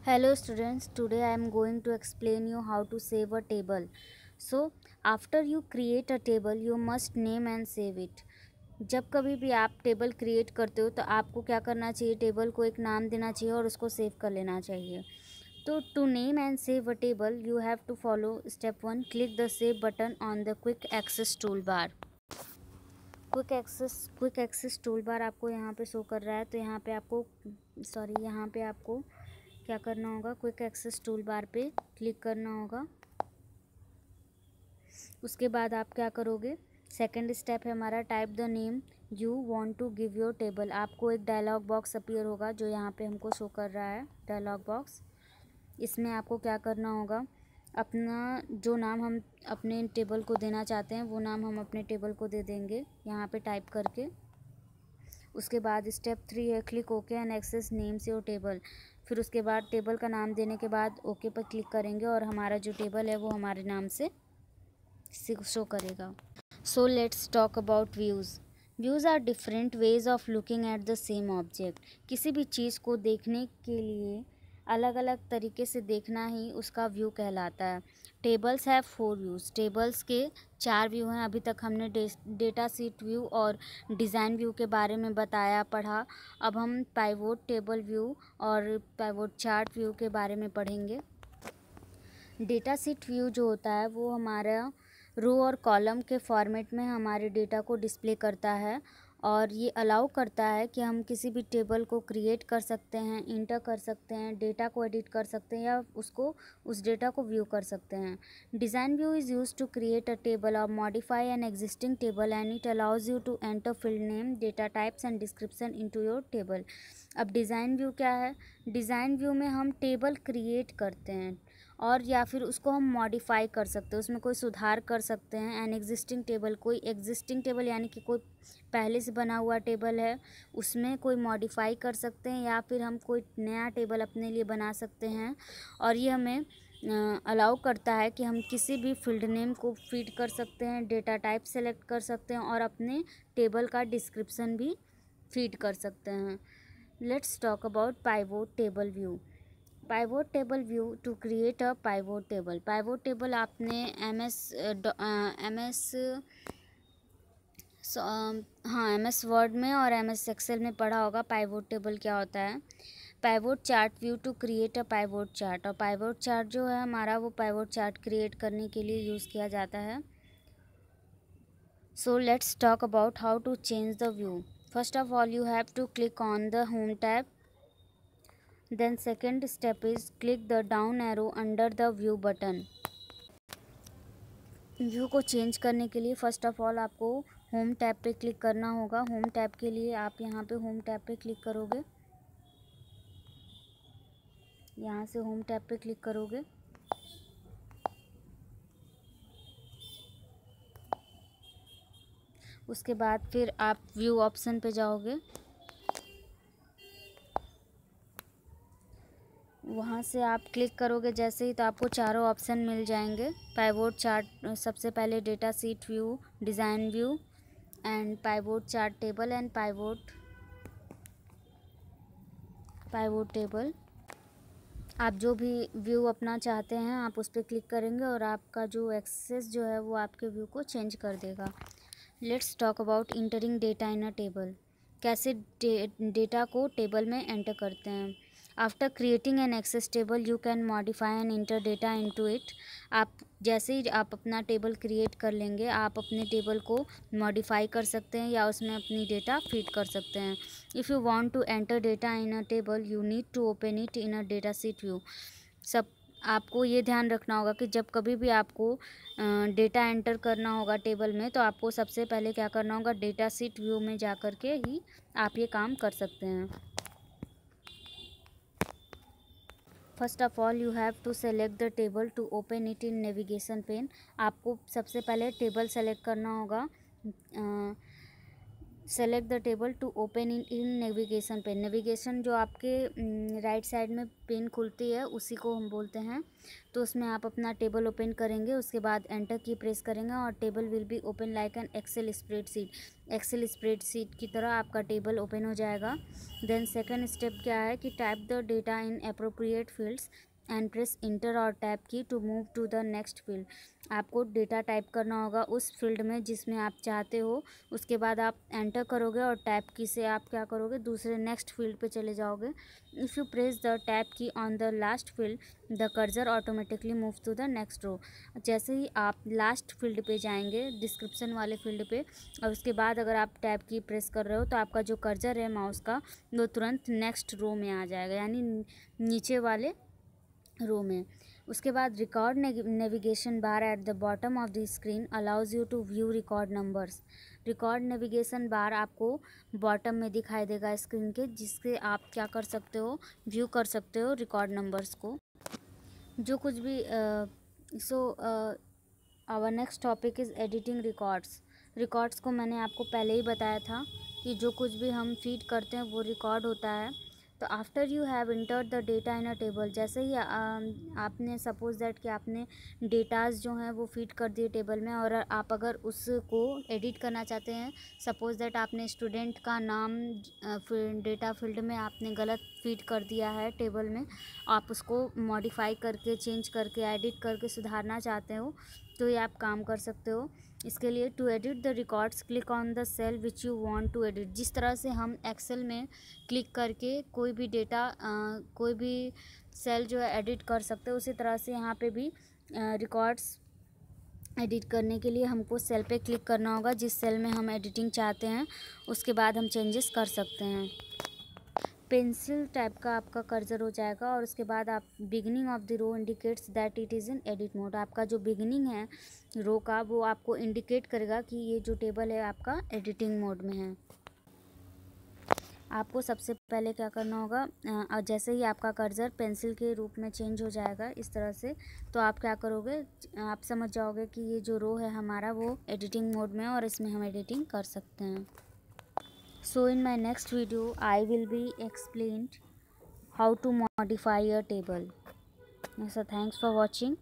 Hello students, today I am going to explain you how to save a table. So after you create a table you must name and save it. जब कभी भी आप table create करते हो तो आपको क्या करना चाहिए, टेबल को एक नाम देना चाहिए और उसको सेव कर लेना चाहिए. तो to name and save a table you have to follow step 1. Click the save button on the quick access tool bar. Quick access tool bar आपको यहाँ पे शो कर रहा है. तो यहाँ पे आपको क्या करना होगा, क्विक एक्सेस टूल बार पे क्लिक करना होगा. उसके बाद आप क्या करोगे, सेकंड स्टेप है हमारा type the name you want to give your table. आपको एक डायलॉग बॉक्स अपीयर होगा जो यहाँ पे हमको शो कर रहा है, डायलॉग बॉक्स. इसमें आपको क्या करना होगा, अपना जो नाम हम अपने टेबल को देना चाहते हैं वो नाम हम अपने टेबल को दे देंगे यहाँ पे टाइप करके. उसके बाद स्टेप 3 है click okay and access names your table. फिर उसके बाद टेबल का नाम देने के बाद ओके पर क्लिक करेंगे और हमारा जो टेबल है वो हमारे नाम से शो करेगा. So let's talk about views. Views are different ways of looking at the same object. किसी भी चीज़ को देखने के लिए अलग अलग तरीके से देखना ही उसका व्यू कहलाता है. Tables have 4 views. टेबल्स के 4 व्यू हैं. अभी तक हमने डेटा सीट व्यू और डिज़ाइन व्यू के बारे में बताया पढ़ा. अब हम पाइवोट टेबल व्यू और पाइवोट चार्ट व्यू के बारे में पढ़ेंगे. डेटा सीट व्यू जो होता है वो हमारा रो और कॉलम के फॉर्मेट में हमारे डेटा को डिस्प्ले करता है और ये अलाउ करता है कि हम किसी भी टेबल को क्रिएट कर सकते हैं, इंटर कर सकते हैं, डेटा को एडिट कर सकते हैं या उस डेटा को व्यू कर सकते हैं. Design view is use to create a table और modify an existing table and it allows you to enter field name, data types and description into your table. अब डिज़ाइन व्यू क्या है, design view में हम table create करते हैं और या फिर उसको हम मॉडिफाई कर सकते हैं, उसमें कोई सुधार कर सकते हैं. एन एग्जिस्टिंग टेबल, कोई एग्जिस्टिंग टेबल यानी कि कोई पहले से बना हुआ टेबल है उसमें कोई मॉडिफाई कर सकते हैं या फिर हम कोई नया टेबल अपने लिए बना सकते हैं. और ये हमें अलाउ करता है कि हम किसी भी फील्ड नेम को फीड कर सकते हैं, डेटा टाइप सेलेक्ट कर सकते हैं और अपने टेबल का डिस्क्रिप्शन भी फीड कर सकते हैं. Let's talk about pivot table view. Pivot table view to create a pivot table. Pivot table आपने एम एस वर्ड में और एम एस एक्सेल में पढ़ा होगा पाइवोट टेबल क्या होता है. Pivot chart view to create a pivot chart. और पाइवोट चार्ट जो है हमारा वो पाइवोट चार्ट क्रिएट करने के लिए यूज़ किया जाता है. So let's talk about how to change the view. First of all you have to click on the home tab. Then second step is click the down arrow under the view button. View को change करने के लिए first of all आपको home tab पे click करना होगा. Home tab के लिए आप यहाँ पे होम टैब पे क्लिक करोगे, यहाँ से होम टैब पे क्लिक करोगे. उसके बाद फिर आप व्यू ऑप्शन पे जाओगे. वहाँ से आप क्लिक करोगे जैसे ही तो आपको चारों ऑप्शन मिल जाएंगे. पाइवोट चार्ट सबसे पहले, data sheet view, design view and pivot chart table and pivot table. आप जो भी व्यू अपना चाहते हैं आप उस पर क्लिक करेंगे और आपका जो एक्सेस जो है वो आपके व्यू को चेंज कर देगा. Let's talk about entering data in a table. कैसे डेटा को टेबल में एंटर करते हैं. After creating an access table you can modify and enter data into it. आप जैसे ही आप अपना टेबल क्रिएट कर लेंगे आप अपने टेबल को मॉडिफाई कर सकते हैं या उसमें अपनी डेटा फीड कर सकते हैं. If you want to enter data in a table you need to open it in a data sheet view. सब आपको ये ध्यान रखना होगा कि जब कभी भी आपको डेटा एंटर करना होगा टेबल में तो आपको सबसे पहले क्या करना होगा, डेटा सीट व्यू में जा कर के ही आप ये काम कर सकते हैं. First of all you have to select the table to open it in navigation pane. आपको सबसे पहले टेबल सेलेक्ट करना होगा. Select the table to open in navigation pane. Navigation जो आपके राइट साइड में पेन खुलती है उसी को हम बोलते हैं। तो उसमें आप अपना टेबल ओपन करेंगे, उसके बाद एंटर की प्रेस करेंगे और table will be open like an Excel spreadsheet. Excel spreadsheet की तरह आपका टेबल ओपन हो जाएगा। देन सेकंड स्टेप क्या है कि type the data in appropriate fields and press enter और tab key to move to the next field. आपको डेटा टाइप करना होगा उस फील्ड में जिसमें आप चाहते हो। उसके बाद आप एंटर करोगे और टैब की से आप क्या करोगे, दूसरे नेक्स्ट फील्ड पे चले जाओगे। If you press the tab key on the last field the cursor automatically move to the next row. जैसे ही आप लास्ट फील्ड पे जाएंगे, डिस्क्रिप्शन वाले फील्ड पे, और उसके बाद अगर आप टैब की प्रेस कर रहे हो तो आपका जो कर्सर है माउस का वो तुरंत नेक्स्ट रो में आ जाएगा, यानी नीचे वाले रो में। उसके बाद record navigation bar at the bottom of the screen allows you to view record numbers. Record navigation bar आपको बॉटम में दिखाई देगा स्क्रीन के, जिससे आप क्या कर सकते हो, व्यू कर सकते हो रिकॉर्ड नंबर्स को। जो कुछ भी our next topic is editing records. Records को मैंने आपको पहले ही बताया था कि जो कुछ भी हम फीड करते हैं वो रिकॉर्ड होता है। तो after you have entered the data in a table, जैसे ही आपने सपोज दैट कि आपने डेटाज जो हैं वो फीड कर दिए टेबल में, और आप अगर उसको एडिट करना चाहते हैं, सपोज दैट आपने स्टूडेंट का नाम डेटा फील्ड में आपने गलत फीड कर दिया है टेबल में, आप उसको मॉडिफाई करके, चेंज करके, एडिट करके सुधारना चाहते हो, तो ये आप काम कर सकते हो। इसके लिए to edit the records click on the cell which you want to edit. जिस तरह से हम एक्सेल में क्लिक करके कोई भी डेटा कोई भी सेल जो है एडिट कर सकते हो, उसी तरह से यहाँ पे भी रिकॉर्ड्स एडिट करने के लिए हमको सेल पे क्लिक करना होगा जिस सेल में हम एडिटिंग चाहते हैं, उसके बाद हम चेंजेस कर सकते हैं। पेंसिल टाइप का आपका कर्सर हो जाएगा और उसके बाद आप beginning of the row indicates that it is in edit mode. आपका जो बिगिनिंग है रो का वो आपको इंडिकेट करेगा कि ये जो टेबल है आपका एडिटिंग मोड में है। आपको सबसे पहले क्या करना होगा, जैसे ही आपका कर्सर पेंसिल के रूप में चेंज हो जाएगा इस तरह से, तो आप क्या करोगे, आप समझ जाओगे कि ये जो रो है हमारा वो एडिटिंग मोड में है और इसमें हम एडिटिंग कर सकते हैं। So in my next video I will be explained how to modify a table. So thanks for watching.